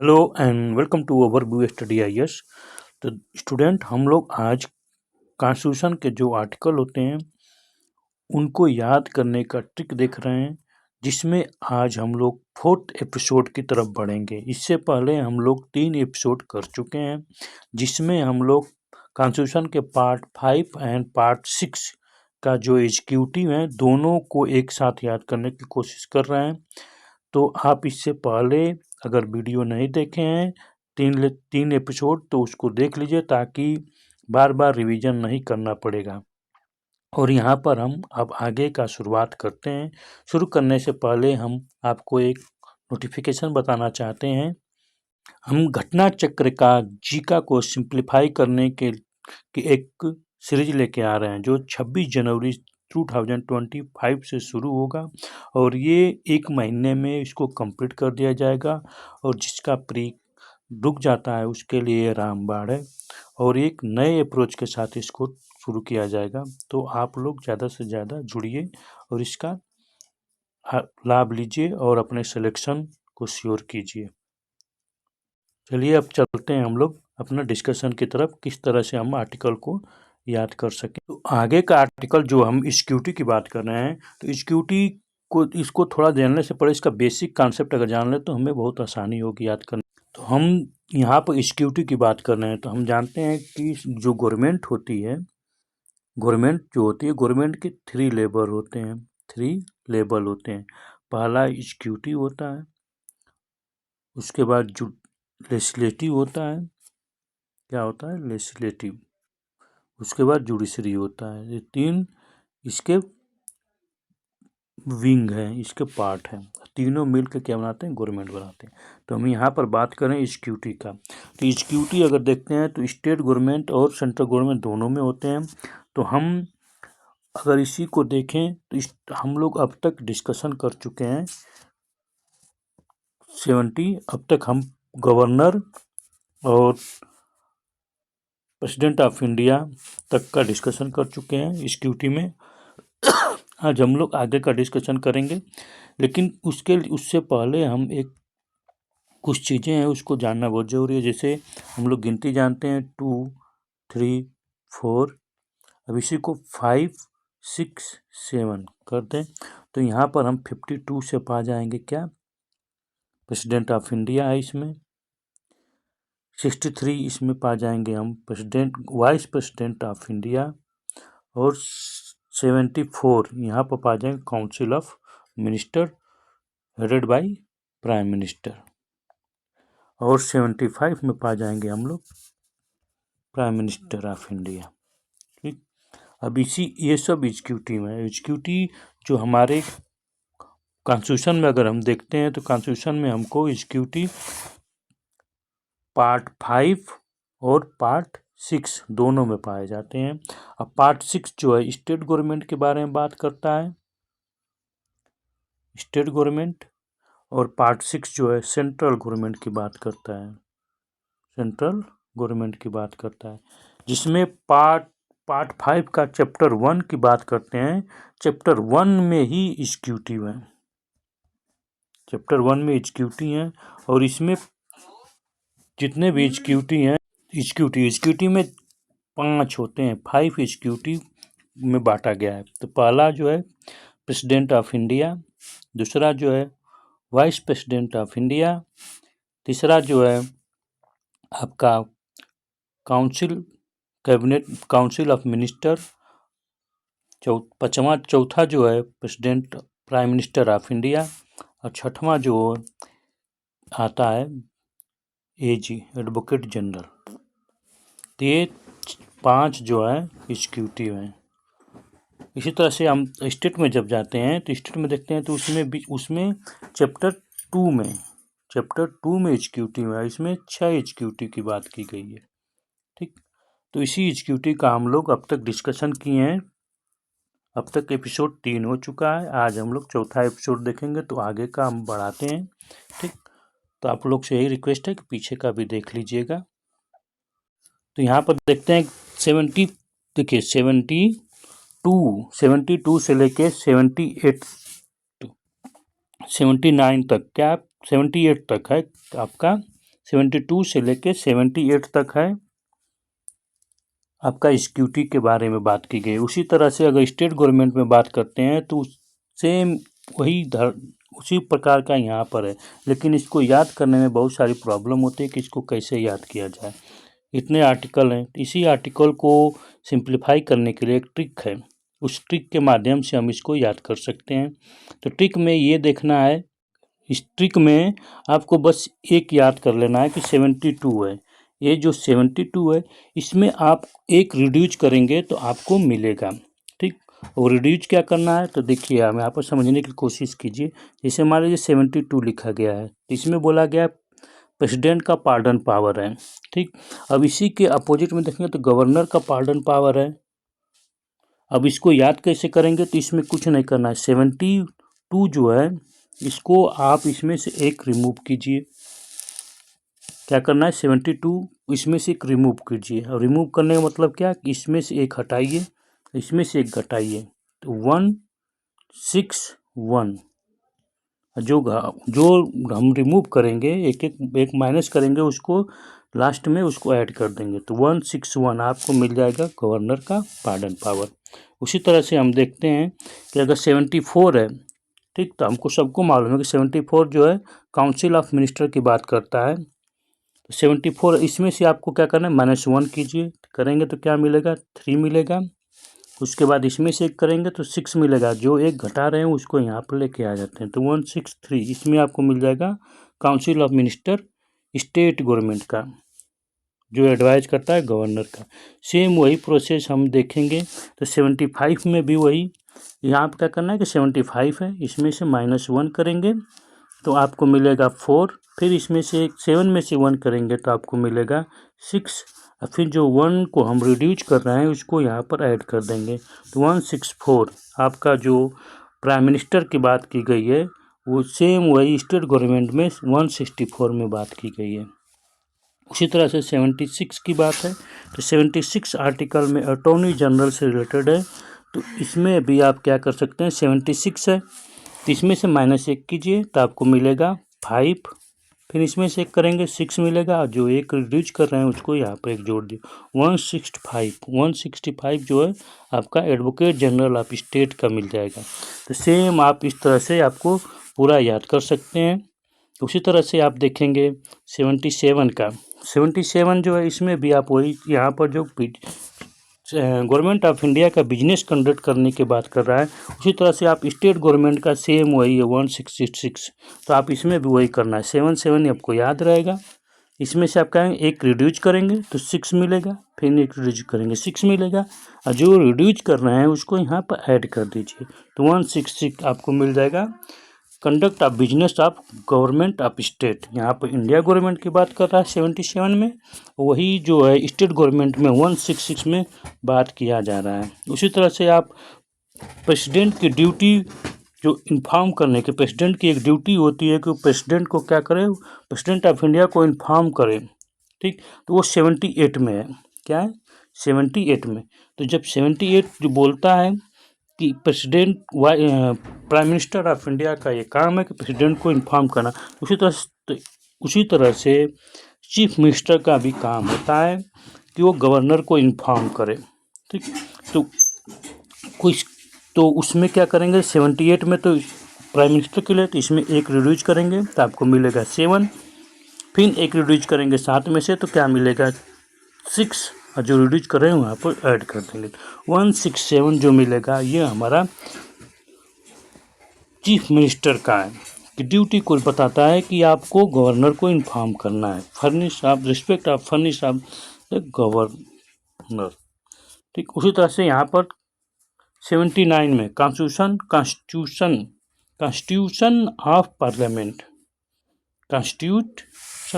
Hello and welcome to our view study IAS. तो student, हम लोग आज कॉन्स्टिट्यूशन के जो आर्टिकल होते हैं उनको याद करने का ट्रिक देख रहे हैं, जिसमें आज हम लोग फोर्थ एपिसोड की तरफ बढ़ेंगे। इससे पहले हम लोग 3 एपिसोड कर चुके हैं, जिसमें हम लोग कॉन्स्टिट्यूशन के पार्ट 5 एंड पार्ट 6 का जो एग्जीक्यूटिव है दोनों को एक साथ याद करने की कोशिश कर रहे हैं। तो आप इससे पहले अगर वीडियो नहीं देखे हैं 3 एपिसोड, तो उसको देख लीजिए ताकि बार बार रिवीजन नहीं करना पड़ेगा। और यहाँ पर हम अब आगे का शुरुआत करते हैं। शुरू करने से पहले हम आपको एक नोटिफिकेशन बताना चाहते हैं। हम घटना चक्र का जीका को सिंप्लीफाई करने के एक सीरीज लेके आ रहे हैं, जो 26 जनवरी 2025 से शुरू होगा और ये 1 महीने में इसको कंप्लीट कर दिया जाएगा। और जिसका प्री रुक जाता है उसके लिए रामबाण है, और एक नए अप्रोच के साथ इसको शुरू किया जाएगा। तो आप लोग ज़्यादा से ज़्यादा जुड़िए और इसका लाभ लीजिए और अपने सिलेक्शन को श्योर कीजिए। चलिए अब चलते हैं हम लोग अपना डिस्कशन की तरफ, किस तरह से हम आर्टिकल को याद कर सकें। तो आगे का आर्टिकल जो हम इक्विटी की बात कर रहे हैं, तो इक्विटी को इसको थोड़ा जानने से पहले इसका बेसिक कॉन्सेप्ट अगर जान ले तो हमें बहुत आसानी होगी याद करने। तो हम यहाँ पर इक्विटी की बात कर रहे हैं, तो हम जानते हैं कि जो गवर्नमेंट होती है, गवर्नमेंट के 3 लेवल होते हैं। 3 लेवल होते हैं। पहला इक्विटी होता है, उसके बाद जो लेजिस्लेटिव होता है, क्या होता है लेजिस्लेटिव, उसके बाद जुडिशरी होता है। ये 3 इसके विंग हैं, इसके पार्ट हैं। तीनों मिल के क्या बनाते हैं, गवर्नमेंट बनाते हैं। तो हम यहाँ पर बात करें इक्विटी का, तो इक्विटी अगर देखते हैं तो स्टेट गवर्नमेंट और सेंट्रल गवर्नमेंट दोनों में होते हैं। तो हम अगर इसी को देखें तो हम लोग अब तक डिस्कशन कर चुके हैं 70। अब तक हम गवर्नर और प्रेसिडेंट ऑफ इंडिया तक का डिस्कशन कर चुके हैं इक्विटी में। आज हम लोग आगे का डिस्कशन करेंगे, लेकिन उससे पहले हम एक कुछ चीज़ें हैं उसको जानना बहुत ज़रूरी है। जैसे हम लोग गिनती जानते हैं 2, 3, 4। अब इसी को 5, 6, 7 कर दें तो यहाँ पर हम 52 से पा जाएंगे क्या, प्रेसिडेंट ऑफ इंडिया है इसमें। 63 इसमें पा जाएंगे हम वाइस प्रेसिडेंट ऑफ इंडिया। और 74 यहाँ पर पा जाएंगे council of minister headed by prime minister. और 75 में पा जाएंगे हम लोग प्राइम मिनिस्टर ऑफ इंडिया। ठीक, अब ये सब एग्जीक्यूटिव है। एग्जीक्यूटिव जो हमारे कॉन्स्टिट्यूशन में अगर हम देखते हैं तो कॉन्स्टिट्यूशन में हमको एग्जीक्यूटिव पार्ट 5 और पार्ट 6 दोनों में पाए जाते हैं। अब पार्ट 6 जो है स्टेट गवर्नमेंट के बारे में बात करता है, स्टेट गवर्नमेंट। और पार्ट 6 जो है सेंट्रल गवर्नमेंट की बात करता है, सेंट्रल गवर्नमेंट की बात करता है। जिसमें पार्ट 5 का चैप्टर 1 की बात करते हैं। चैप्टर 1 में ही एग्जीक्यूटिव है, चैप्टर 1 में एग्जीक्यूटिव है। और इसमें जितने भी एग्जीक्यूटिव हैं, एग्जीक्यूटिव में 5 होते हैं, 5 एग्जीक्यूटिव में बांटा गया है। तो पहला जो है प्रेसिडेंट ऑफ इंडिया, दूसरा जो है वाइस प्रेसिडेंट ऑफ इंडिया, तीसरा जो है आपका काउंसिल ऑफ मिनिस्टर, चौथा जो है president prime minister of India, और छठवां जो आता है एजी एडवोकेट जनरल। तो ये 5 जो है एग्जीक्यूटिव हैं। इसी तरह से हम स्टेट में जब जाते हैं तो स्टेट में देखते हैं तो उसमें चैप्टर 2 में एग्जीक्यूटिव है। इसमें 6 एग्जीक्यूटिव की बात की गई है। ठीक, तो इसी एग्जीक्यूटिव का हम लोग अब तक डिस्कशन किए हैं। अब तक एपिसोड 3 हो चुका है। आज हम लोग चौथा एपिसोड देखेंगे, तो आगे का हम बढ़ाते हैं। ठीक, तो आप लोग से यही रिक्वेस्ट है कि पीछे का भी देख लीजिएगा। तो यहाँ पर देखते हैं 70, देखिए 72 से लेके 79 तक, क्या 78 तक है आपका 72 से लेके 78 तक है आपका इक्विटी के बारे में बात की गई। उसी तरह से अगर स्टेट गवर्नमेंट में बात करते हैं तो सेम उसी प्रकार का यहाँ पर है, लेकिन इसको याद करने में बहुत सारी प्रॉब्लम होती है कि इसको कैसे याद किया जाए। इतने आर्टिकल हैं, इसी आर्टिकल को सिंप्लीफाई करने के लिए एक ट्रिक है, उस ट्रिक के माध्यम से हम इसको याद कर सकते हैं। तो ट्रिक में ये देखना है, इस ट्रिक में आपको बस एक याद कर लेना है कि 72 है। ये जो 72 है इसमें आप एक रिड्यूज करेंगे तो आपको मिलेगा, ठीक। और रिड्यूज क्या करना है तो देखिए हम यहाँ पर समझने की कोशिश कीजिए। जैसे मान लीजिए 72 लिखा गया है, इसमें बोला गया प्रेसिडेंट का पार्डन पावर है, ठीक। अब इसी के अपोजिट में देखेंगे तो गवर्नर का पार्डन पावर है। अब इसको याद कैसे करेंगे तो इसमें कुछ नहीं करना है, 72 जो है इसको आप इसमें से एक रिमूव कीजिए। क्या करना है, 72 इसमें से एक रिमूव कीजिए। और रिमूव करने का मतलब क्या, इसमें से एक हटाइए, इसमें से एक घटाइए, तो 161 जो हम रिमूव करेंगे एक माइनस करेंगे, उसको लास्ट में उसको ऐड कर देंगे, तो 161 आपको मिल जाएगा गवर्नर का पार्डन पावर। उसी तरह से हम देखते हैं कि अगर 74 है, ठीक, तो हमको सबको मालूम है कि 74 जो है काउंसिल ऑफ मिनिस्टर की बात करता है। तो 74 इसमें से आपको क्या करना है, -1 कीजिए, करेंगे तो क्या मिलेगा, 3 मिलेगा। उसके बाद इसमें से एक करेंगे तो 6 मिलेगा, जो एक घटा रहे हैं उसको यहाँ पर लेके आ जाते हैं, तो 163 इसमें आपको मिल जाएगा council of minister state government का, जो एडवाइज करता है गवर्नर का। सेम वही प्रोसेस हम देखेंगे तो 75 में भी वही, यहाँ पर क्या करना है कि 75 है, इसमें से -1 करेंगे तो आपको मिलेगा 4, फिर इसमें से 7 में से 1 करेंगे तो आपको मिलेगा 6, और फिर जो 1 को हम रिड्यूज कर रहे हैं उसको यहाँ पर ऐड कर देंगे, तो 164 आपका जो प्राइम मिनिस्टर की बात की गई है वो सेम वही स्टेट गवर्नमेंट में 164 में बात की गई है। उसी तरह से 76 की बात है तो 76 आर्टिकल में अटॉर्नी जनरल से रिलेटेड है, तो इसमें भी आप क्या कर सकते हैं, 76 है तो इसमें से -1 कीजिए तो आपको मिलेगा 5, फिर इसमें से एक करेंगे 6 मिलेगा, जो एक रिड्यूज कर रहे हैं उसको यहाँ पर एक जोड़ दिए, 165 जो है आपका एडवोकेट जनरल ऑफ स्टेट का मिल जाएगा। तो सेम आप इस तरह से आपको पूरा याद कर सकते हैं। उसी तरह से आप देखेंगे 77 का, 77 जो है इसमें भी आप वही यहाँ पर जो गवर्नमेंट ऑफ इंडिया का बिजनेस कंडक्ट करने की बात कर रहा है, उसी तरह से आप स्टेट गवर्नमेंट का सेम वही है 166, तो आप इसमें भी वही करना है, 77 आपको याद रहेगा। इसमें से आप कहेंगे एक रिड्यूज करेंगे तो 6 मिलेगा, फिर एक रिड्यूज करेंगे 6 मिलेगा, और जो रिड्यूज कर रहे हैं उसको यहाँ पर ऐड कर दीजिए, तो 166 आपको मिल जाएगा conduct of business of government of state. यहाँ पर इंडिया गवर्नमेंट की बात कर रहा है 77 में, वही जो है स्टेट गवर्नमेंट में 166 में बात किया जा रहा है। उसी तरह से आप प्रेसिडेंट की ड्यूटी जो इन्फॉर्म करने की, प्रेसिडेंट की एक ड्यूटी होती है कि प्रेसिडेंट को क्या करे, प्रेसिडेंट ऑफ इंडिया को इन्फॉर्म करे, ठीक, तो वो 78 में है, क्या है 78 में। तो जब 78 जो बोलता है कि president prime minister of India का ये काम है कि प्रेसिडेंट को इन्फॉर्म करना, उसी तरह से चीफ मिनिस्टर का भी काम होता है कि वो गवर्नर को इन्फॉर्म करे, ठीक। तो उसमें क्या करेंगे, 78 में तो प्राइम मिनिस्टर के लिए, तो इसमें एक रिड्यूज करेंगे तो आपको मिलेगा 7, फिर एक रिड्यूज करेंगे 7 में से तो क्या मिलेगा 6, और जो रिड्यूज कर रहे हैं वहाँ पर ऐड कर देंगे, 167 जो मिलेगा ये हमारा चीफ मिनिस्टर का है कि ड्यूटी को बताता है कि आपको गवर्नर को इन्फॉर्म करना है, furnish of respect of furnish of the governor, ठीक। उसी तरह से यहाँ पर 79 में कॉन्स्टिट्यूशन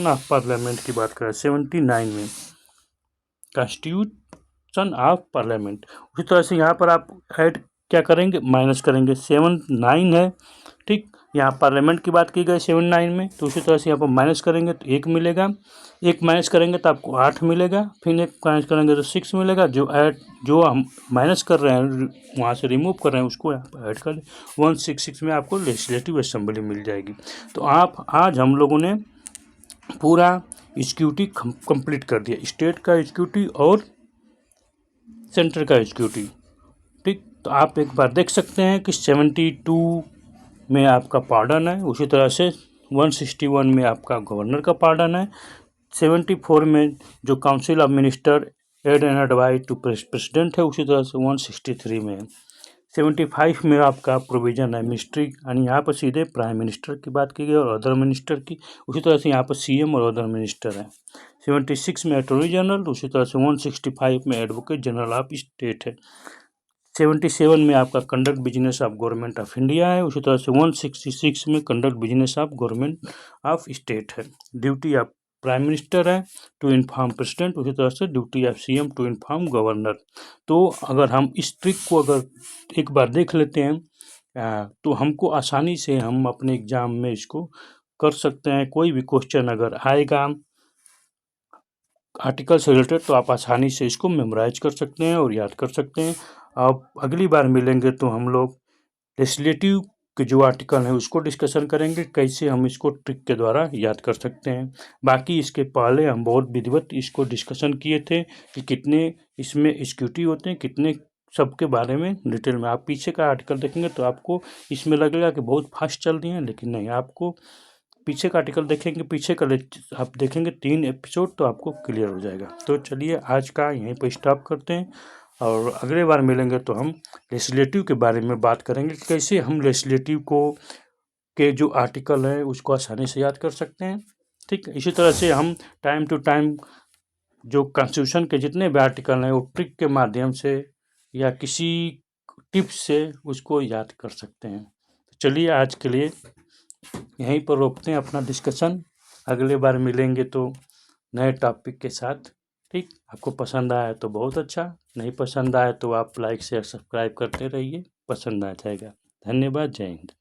ऑफ पार्लियामेंट की बात करें 79 में कॉन्स्टिट्यूशन ऑफ पार्लियामेंट। उसी तरह से यहाँ पर आप ऐड क्या करेंगे, माइनस करेंगे, 79 है, ठीक, यहाँ पार्लियामेंट की बात की गई 79 में, तो उसी तरह से यहाँ पर माइनस करेंगे तो 1 मिलेगा, 1 माइनस करेंगे तो आपको 8 मिलेगा, फिर 1 माइनस करेंगे तो 6 मिलेगा, जो हम माइनस कर रहे हैं वहाँ से रिमूव कर रहे हैं उसको यहाँ पर ऐड कर 166 में आपको लेजिस्लेटिव असेंबली मिल जाएगी। तो आज हम लोगों ने पूरा एग्जीक्यूटिव कंप्लीट कर दिया, स्टेट का एग्जीक्यूटिव और सेंटर का एग्जीक्यूटिव। ठीक, तो आप एक बार देख सकते हैं कि 72 में आपका पार्डन है, उसी तरह से 161 में आपका गवर्नर का पार्डन है, 74 में जो council of minister aid and advice to president है, उसी तरह से 163 में है। 75 में आपका प्रोविजन है मिनिस्ट्री, यानी यहाँ पर सीधे प्राइम मिनिस्टर की बात की गई और अदर मिनिस्टर की, उसी तरह से यहाँ पर सीएम और अदर मिनिस्टर है। 76 में अटॉर्नी जनरल, उसी तरह से 165 में एडवोकेट जनरल ऑफ स्टेट है। 77 में आपका conduct business of government of India है, उसी तरह से 166 में conduct business of government of state है। ड्यूटी ऑफ प्राइम मिनिस्टर है टू इन्फॉर्म प्रेसिडेंट, उसी तरह से duty of CM to inform governor. तो अगर हम इस ट्रिक को अगर एक बार देख लेते हैं तो हमको आसानी से हम अपने एग्जाम में इसको कर सकते हैं। कोई भी क्वेश्चन अगर आएगा आर्टिकल से रिलेटेड तो आप आसानी से इसको मेमोराइज कर सकते हैं और याद कर सकते हैं। अब अगली बार मिलेंगे तो हम लोग लेजिस्लेटिव के जो आर्टिकल है उसको डिस्कशन करेंगे, कैसे हम इसको ट्रिक के द्वारा याद कर सकते हैं। बाकी इसके पहले हम बहुत विधिवत इसको डिस्कशन किए थे कि कितने इसमें एग्जीक्यूटिव होते हैं, कितने सबके बारे में डिटेल में। आप पीछे का आर्टिकल देखेंगे तो आपको इसमें लगेगा कि बहुत फास्ट चल रही है, लेकिन नहीं, आपको पीछे का आर्टिकल देखेंगे, पीछे का आप देखेंगे 3 एपिसोड तो आपको क्लियर हो जाएगा। तो चलिए आज का यहीं पर स्टॉप करते हैं और अगले बार मिलेंगे तो हम लेजिस्लेटिव के बारे में बात करेंगे कि कैसे हम लेजिस्लेटिव को के जो आर्टिकल है उसको आसानी से याद कर सकते हैं। ठीक, इसी तरह से हम टाइम टू टाइम जो कॉन्स्टिट्यूशन के जितने भी आर्टिकल हैं वो ट्रिक के माध्यम से या किसी टिप्स से उसको याद कर सकते हैं। चलिए आज के लिए यहीं पर रोकते हैं अपना डिस्कशन, अगले बार मिलेंगे तो नए टॉपिक के साथ। ठीक, आपको पसंद आया तो बहुत अच्छा, नहीं पसंद आया तो आप लाइक शेयर सब्सक्राइब करते रहिए, पसंद आ जाएगा। धन्यवाद, जय हिंद।